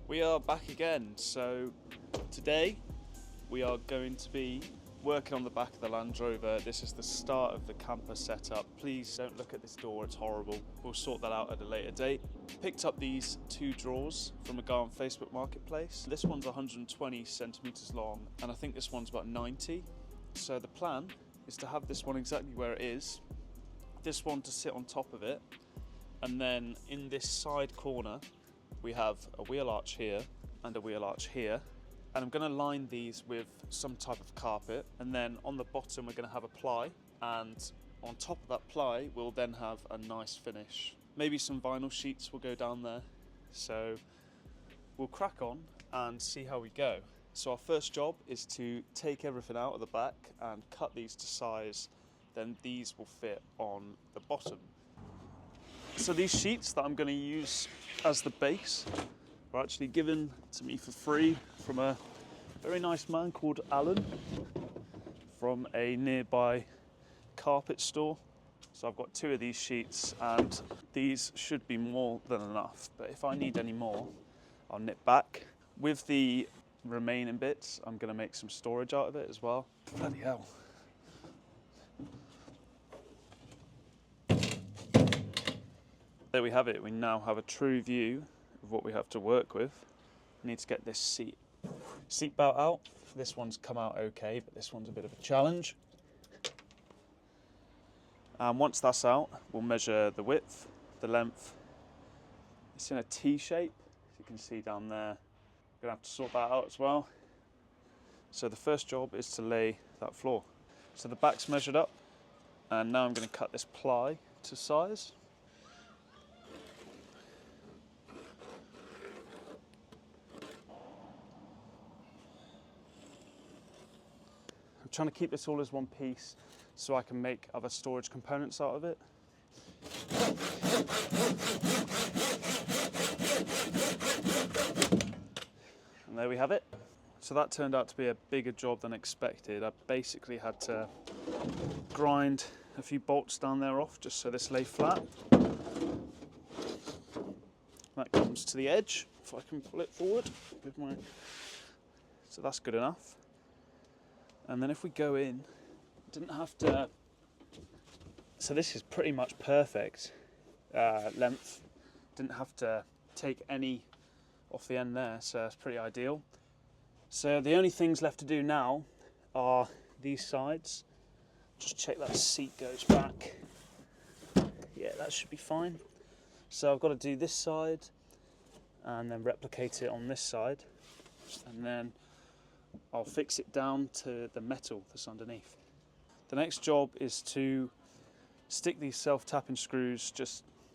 We are back again. So today we are going to be working on the back of the Land Rover. This is the start of the camper setup. Please don't look at this door, it's horrible. We'll sort that out at a later date. Picked up these two drawers from a guy on Facebook Marketplace. This one's 120 centimeters long and I think this one's about 90. So the plan is to have this one exactly where it is, this one to sit on top of it, and then in this side corner we have a wheel arch here and a wheel arch here. And I'm going to line these with some type of carpet, and then on the bottom we're going to have a ply, and on top of that ply we'll then have a nice finish. Maybe some vinyl sheets will go down there. So we'll crack on and see how we go. So our first job is to take everything out of the back and cut these to size, then these will fit on the bottom. So these sheets that I'm going to use as the base were actually given to me for free from a very nice man called Alan from a nearby carpet store. So I've got two of these sheets and these should be more than enough, but if I need any more I'll nip back. With the remaining bits I'm going to make some storage out of it as well. Bloody hell. There we have it. We now have a true view of what we have to work with. I need to get this seat belt out. This one's come out okay, but this one's a bit of a challenge. And once that's out, we'll measure the width, the length. It's in a T shape, as you can see down there. Gonna have to sort that out as well. So the first job is to lay that floor. So the back's measured up, and now I'm going to cut this ply to size. I'm trying to keep this all as one piece so I can make other storage components out of it. And there we have it. So that turned out to be a bigger job than expected. I basically had to grind a few bolts down there off just so this lay flat. That comes to the edge, if I can pull it forward with my... So that's good enough. And then if we go in, didn't have to, so this is pretty much perfect length. Didn't have to take any off the end there, so it's pretty ideal. So the only things left to do now are these sides. Just check that seat goes back. Yeah, that should be fine. So I've got to do this side and then replicate it on this side, and then I'll fix it down to the metal that's underneath. The next job is to stick these self-tapping screws.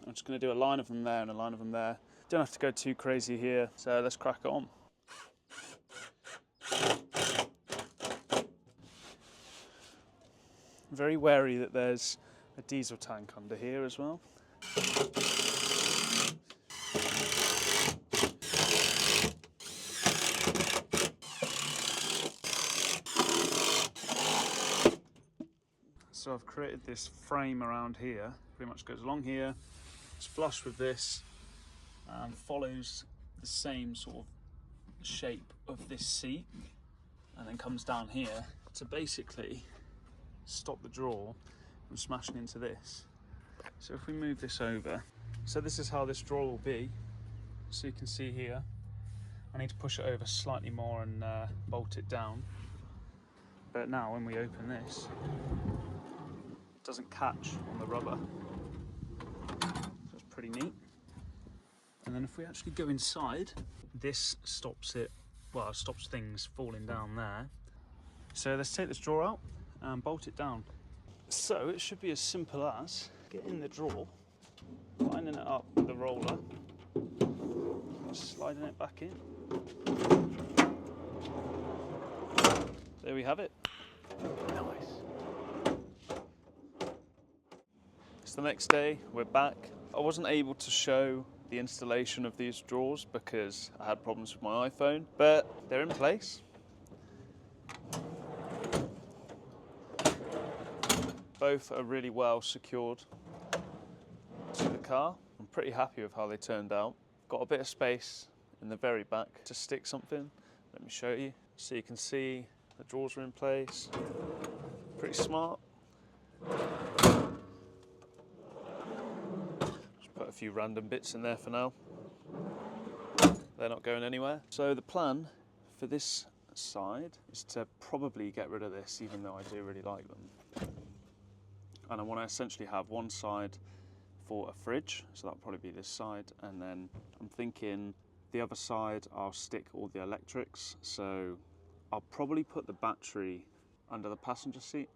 I'm just going to do a line of them there and a line of them there. Don't have to go too crazy here, so let's crack it on. Very wary that there's a diesel tank under here as well. So I've created this frame around here, pretty much goes along here, it's flush with this, and follows the same sort of shape of this seat, and then comes down here to basically stop the drawer from smashing into this. So if we move this over, so this is how this drawer will be. So you can see here, I need to push it over slightly more and bolt it down. But now when we open this, it doesn't catch on the rubber. So it's pretty neat. And then if we actually go inside, this stops it, well, it stops things falling down there. So let's take this drawer out and bolt it down. So it should be as simple as getting the drawer, lining it up with the roller, sliding it back in. There we have it. Nice. It's the next day, we're back. I wasn't able to show the installation of these drawers because I had problems with my iPhone, but they're in place. Both are really well secured to the car. I'm pretty happy with how they turned out. Got a bit of space in the very back to stick something. Let me show you. So you can see the drawers are in place. Pretty smart. Just put a few random bits in there for now. They're not going anywhere. So the plan for this side is to probably get rid of this, even though I do really like them. And I want to essentially have one side for a fridge, so that'll probably be this side, and then I'm thinking the other side I'll stick all the electrics, so I'll probably put the battery under the passenger seat,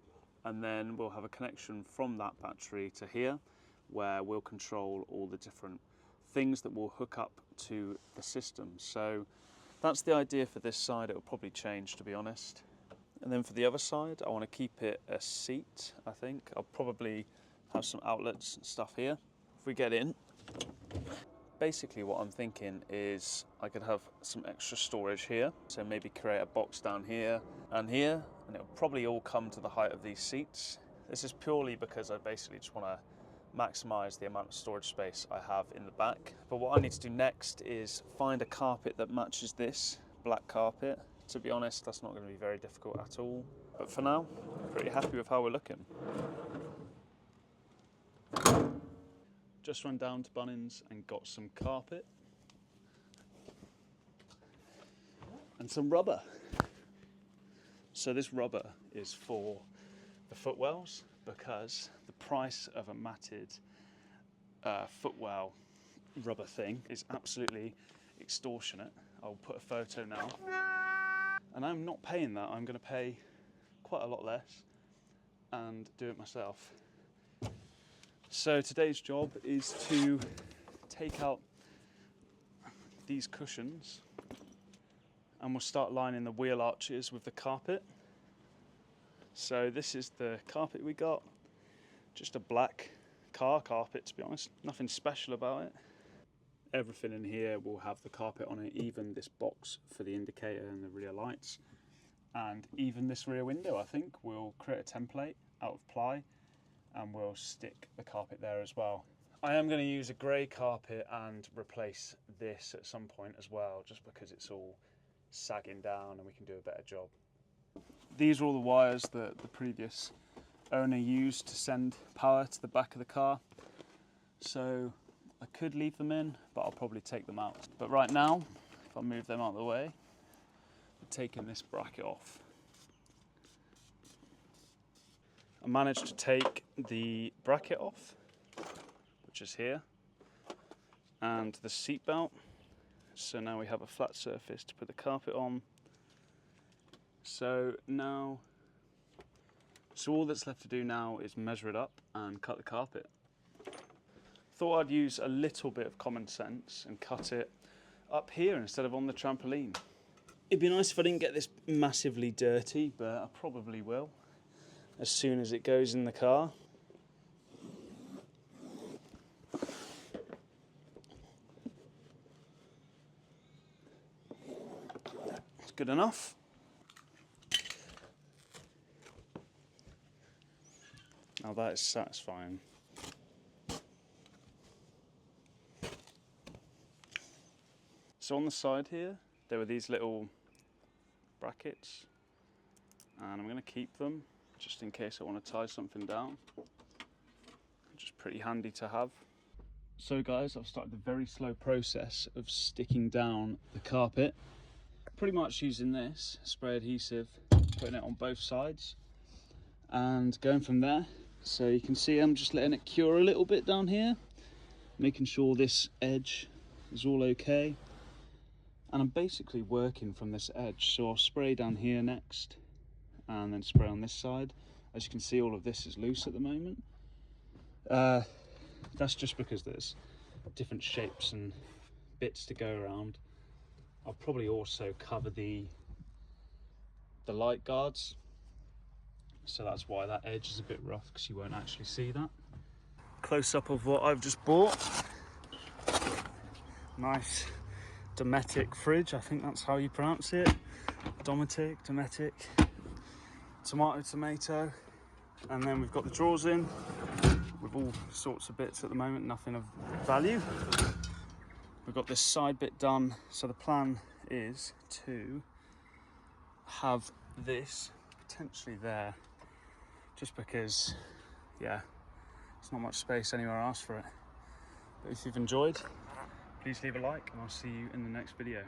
and then we'll have a connection from that battery to here where we'll control all the different things that will hook up to the system. So that's the idea for this side. It'll probably change, to be honest. And then for the other side, I want to keep it a seat, I think. I'll probably have some outlets and stuff here. If we get in, basically what I'm thinking is I could have some extra storage here. So maybe create a box down here, and it'll probably all come to the height of these seats. This is purely because I basically just want to maximize the amount of storage space I have in the back. But what I need to do next is find a carpet that matches this black carpet. To be honest, that's not going to be very difficult at all. But for now, I'm pretty happy with how we're looking. Just run down to Bunnings and got some carpet and some rubber. So this rubber is for the footwells, because the price of a matted footwell rubber thing is absolutely extortionate. I'll put a photo now. And I'm not paying that. I'm going to pay quite a lot less and do it myself. So today's job is to take out these cushions, and we'll start lining the wheel arches with the carpet. So this is the carpet we got. Just a black car carpet, to be honest. Nothing special about it. Everything in here will have the carpet on it, even this box for the indicator and the rear lights. And even this rear window, I think, we'll create a template out of ply and we'll stick the carpet there as well. I am going to use a grey carpet and replace this at some point as well, just because it's all sagging down and we can do a better job. These are all the wires that the previous owner used to send power to the back of the car. So I could leave them in, but I'll probably take them out. But right now, if I move them out of the way, we're taking this bracket off. I managed to take the bracket off, which is here, and the seat belt. So now we have a flat surface to put the carpet on. So all that's left to do now is measure it up and cut the carpet. Thought I'd use a little bit of common sense and cut it up here instead of on the trampoline. It'd be nice if I didn't get this massively dirty, but I probably will as soon as it goes in the car. It's good enough. Now that is satisfying. So on the side here, there were these little brackets, and I'm going to keep them just in case I want to tie something down. Just pretty handy to have. So guys, I've started the very slow process of sticking down the carpet. Pretty much using this spray adhesive, putting it on both sides and going from there. So you can see I'm just letting it cure a little bit down here, making sure this edge is all okay. And I'm basically working from this edge, so I'll spray down here next and then spray on this side. As you can see, all of this is loose at the moment. That's just because there's different shapes and bits to go around. I'll probably also cover the light guards, so that's why that edge is a bit rough, because you won't actually see that. Close up of what I've just bought. Nice Dometic fridge, I think that's how you pronounce it. Dometic. Tomato. And then we've got the drawers in with all sorts of bits at the moment, nothing of value. We've got this side bit done, so the plan is to have this potentially there, just because, yeah, there's not much space anywhere else for it. But if you've enjoyed, please leave a like and I'll see you in the next video.